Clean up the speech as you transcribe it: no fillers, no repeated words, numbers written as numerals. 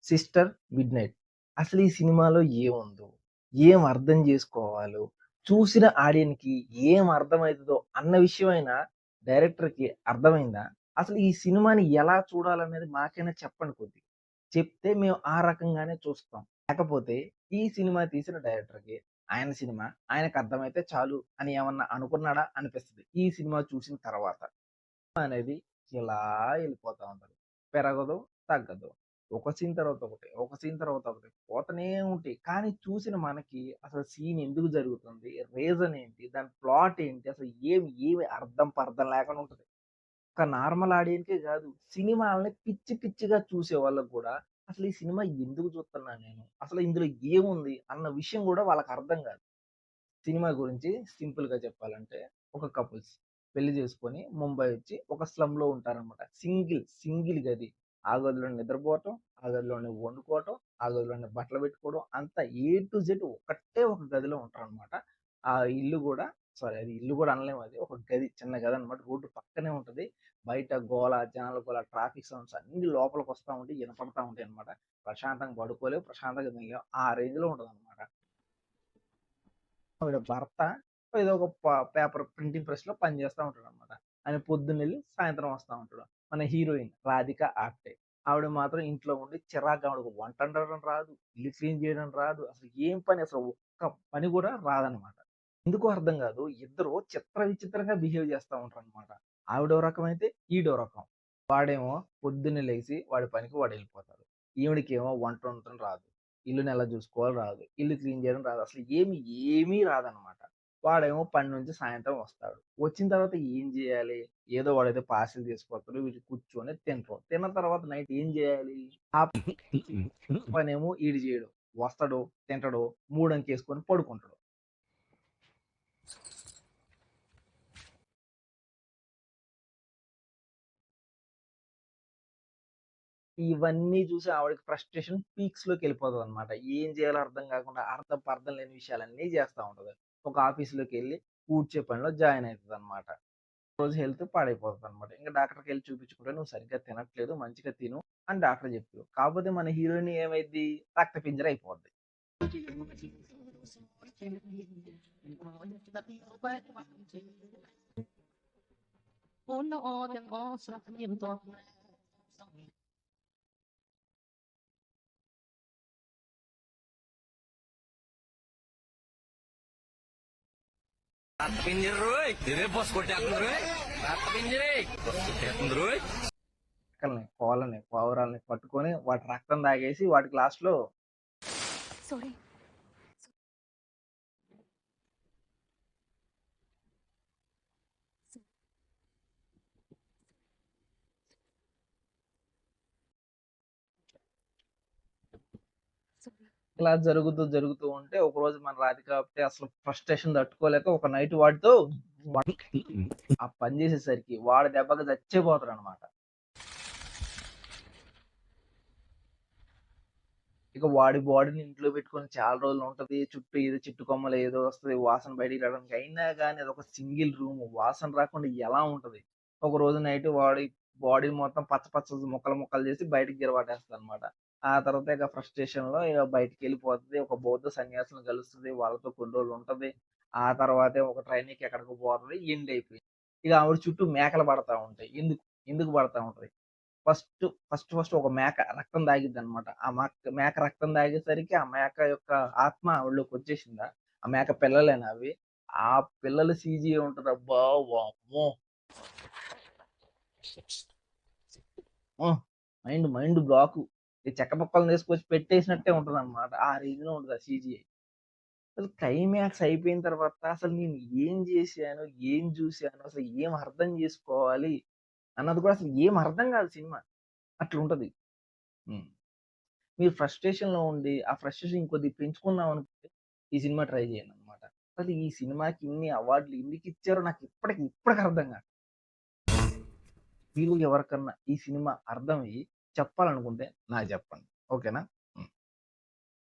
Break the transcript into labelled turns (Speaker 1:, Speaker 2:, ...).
Speaker 1: 'Sister mid night.' అసలు ఈ సినిమాలో ఏముందో, ఏం అర్థం జేసుకోవాలో, చూసిన ఆడియన్‌కి ఏం అర్థమైతదో అన్న విషయమైనా డైరెక్టర్‌కి అర్థమైందా? అసలు ఈ సినిమాని ఎలా చూడాలనేది మాకైనా చెప్పండి కొద్దిగా. చెప్తే మేము ఆ రకంగానే చూస్తాం. లేకపోతే ఈ సినిమా తీసిన డైరెక్టర్‌కి ఆయన సినిమా ఆయనకు అర్థమైతే చాలు అని ఏమన్నా అనుకున్నాడా అనిపిస్తది. ఈ సినిమా చూసిన తర్వాత. అనేది ఇలా ఎళ్ళిపోతా ఉంటది. పెరగదు, తగ్గదు. ఒక సీన్ తర్వాత ఒకటి, ఒక సీన్ తర్వాత ఒకటి పోతనే ఉంటాయి. కానీ చూసిన మనకి అసలు సీన్ ఎందుకు జరుగుతుంది? రీజన్ ఏంటి? దాని ప్లాట్ ఏంటి? అసలు ఏమి అర్థం పర్థం లేకుండా ఉంటది. ఒక నార్మల్ ఆడియన్‌కే గాదు. సినిమాల్ని పిచ్చి పిచ్చిగా చూసే వాళ్ళకి గూడా అసలు ఈ సినిమా ఎందుకు చూస్తున్నా నేను? అసలు ఇందులో ఏముంది? అన్న విషయం గూడా వాళ్ళకి అర్థం గాదు. సినిమా గురించి సింపుల్‌గా చెప్పాలంటే, ఒక కపుల్స్ పెళ్లి చేసుకొని ముంబై వచ్చి ఒక స్లమ్‌లో ఉంటారనమాట. సింగిల్ గది. ఆ గదిలోనే నిద్రపోవటం, ఆ గదిలోనే వండుకోవటం, ఆ గదిలోనే బట్టలు పెట్టుకోవడం అంతా ఏ టు జెడ్ ఒకటే ఒక గదిలో ఉంటారనమాట. ఆ ఇల్లు గూడా సారీ అది ఇల్లు గూడా అనలేము అది. ఒక గది చిన్న గదనమాట. రోడ్డు పక్కనే ఉంటది. బయట గోల, జనాల గోల, ట్రాఫిక్ సౌండ్స్ అన్నీ లోపలికొస్తా ఉంటాయి. ఇనపడతా ఉంటాయనమాట. ప్రశాంతంగా పడుకోలేవు, ప్రశాంతంగా తినలేవు. ఆ రేంజ్‌లో ఉంటదనమాట. ఆవిడ భర్త ఏదో ఒక పేపర్ ప్రింటింగ్ ప్రెస్‌లో పని చేస్తా ఉంటాడనమాట. ఆయన పొద్దున్నెళ్ళి సాయంత్రం వస్తా ఉంటాడు. మన హీరోయిన్ రాధిక ఆప్టే. ఆవిడ మాత్రం ఇంట్లో ఉండి చిరాగ్గా ఆవిడకి వంట వండడం రాదు, ఇల్లు క్లీన్ చేయడం రాదు. అసలు ఏం పని అసలు ఒక్క పని కూడా రాదనమాట. ఎందుకో అర్థం కాదు. ఇద్దరు చిత్ర విచిత్రంగా బిహేవ్ చేస్తా ఉంటారనమాట. ఆవిడో రకమైతే ఈడో రకం. వాడేమో పొద్దున్నే లెగిసి వాడి పనికి వాడెళ్ళిపోతాడు. ఈవిడకేమో వంట వండటం రాదు. ఇల్లుని ఎలా చూసుకోవాలో రాదు. ఇల్లు క్లీన్ చేయడం రాదు. అసలు ఏమీ రాదనమాట. వాడేమో పని నుంచి సాయంత్రం వస్తాడు. వచ్చిన తర్వాత ఏం జేయాలి? ఏదో వాడేదో పార్సెల్ తీసుకొస్తాడు. వీళ్ళు కూర్చొని తింటారు. తిన్న తర్వాత నైట్ ఏం జేయాలి? ఆ పనేమో ఈడు జేయడు. వస్తాడు, తింటాడు, మూడంకేసుకొని పడుకుంటాడు. ఇవన్నీ చూసి ఆవిడకి ఫ్రస్ట్రేషన్ పీక్స్‌లోకెళ్ళిపోతదనమాట. ఏం జేయాలో అర్థం గాకుండా అర్థం పర్థం లేని విషయాలన్నీ జేస్తా ఉంటది. ఒక ఆఫీస్‌లోకెళ్ళి ఊడ్చే పనిలో జాయిన్ అయితదనమాట. రోజు హెల్త్ పాడైపోతదనమాట. ఇంక డాక్టర్‌కెళ్ళి చూపించుకుంటే "నువ్వు సరిగ్గా తినట్లేదు. మంచిగా తిను" అని డాక్టర్ జెప్పారు. కాకపోతే మన హీరోయిన్ ఏమైద్ది? రక్తపింజర అయిపోద్ది.
Speaker 2: రక్తపింజరోయ్ ఇదే బస్ కొట్టేస్తుంది రోయ్ రక్తపింజరే బస్ కొట్టేస్తుంది రోయ్
Speaker 1: కుక్కల్ని, కోళ్ళని, పావురాల్ని పట్టుకొని వాటి రక్తం తాగేసి వాటికి లాస్ట్‌లో
Speaker 3: సారీ. సారీ.
Speaker 1: ఇలా జరుగుతూ ఉంటే ఒకరోజు మన రాధిక ఆప్టే అసలు ఫ్రస్ట్రేషన్ తట్టుకోలేక ఒక నైట్ వాడితో ఆ పని చేసేసరికి వాడు దెబ్బకి చచ్చిపోతాడనమాట. ఇక వాడి బాడీని ఇంట్లో పెట్టుకొని చాలా రోజులు ఉంటది. చుట్టూ ఏదో చెట్టు కొమ్మలు ఏదో వస్తది. వాసన బయటికి రావడానికి. అయినా గాని అదొక సింగిల్ రూమ్. వాసన రాకుండా ఎలా ఉంటది? ఒకరోజు నైట్ వాడి బాడీ మొత్తం పచ్చ పచ్చ ముక్కలు ముక్కలు చేసి బయటికి గిరవాటేస్తదనమాట. ఆ తర్వాత ఇక ఫ్రస్ట్రేషన్‌లో ఇక బయటికెళ్ళిపోతది. ఒక బౌద్ధ సన్యాసిని కలుస్తది. వాళ్ళతో కొన్ని రోజులు ఉంటది. ఆ తర్వాతే ఒక ట్రైనీకి ఎక్కడికో పోతది. ఎండ్ అయిపోయింది. ఇక ఆవిడ చుట్టూ మేకలు పడతా ఉంటాయి. ఎందుకు పడతా ఉంటాయి? ఫస్ట్ ఒక మేక రక్తం తాగిద్దనమాట. ఆ మేక రక్తం తాగేసరికి ఆ మేక యొక్క ఆత్మ ఆవిడలోకొచ్చేసిందా, ఆ మేక పిల్లలేనా అవి? ఆ పిల్లల సీజీఏ ఉంటదబ్బా! వామ్మో! హ్మ్. Mind block. ఈ చెక్క ముక్కల్ని తీసుకొచ్చి పెట్టేసినట్టే ఉంటదనమాట. ఆ రేంజ్‌లో ఉంటది ఆ సీజీఐ. అసలు క్లైమాక్స్ అయిపోయిన తర్వాత అసలు నేను ఏం జేశాను? ఏం జూసాను? అసలు ఏం అర్థం జేసుకోవాలి? అన్నది కూడా అసలు ఏం అర్థం గాదు సినిమా. అట్లుంటది. హ్మ్. మీరు ఫ్రస్ట్రేషన్‌లో ఉండి, ఆ ఫ్రస్ట్రేషన్ ఇంకొద్దిగా పెంచుకుందాం అనుకుంటే, ఈ సినిమా ట్రై చేయండనమాట. అసలు ఈ సినిమాకి ఇన్ని అవార్డులు ఎందుకిచ్చారో నాకు ఇప్పటికి అర్థం కాదు. మీరు ఎవరికన్నా ఈ సినిమా అర్థమయ్యి చెప్పాలనుకుంటే నాకు చెప్పండి. ఓకేనా?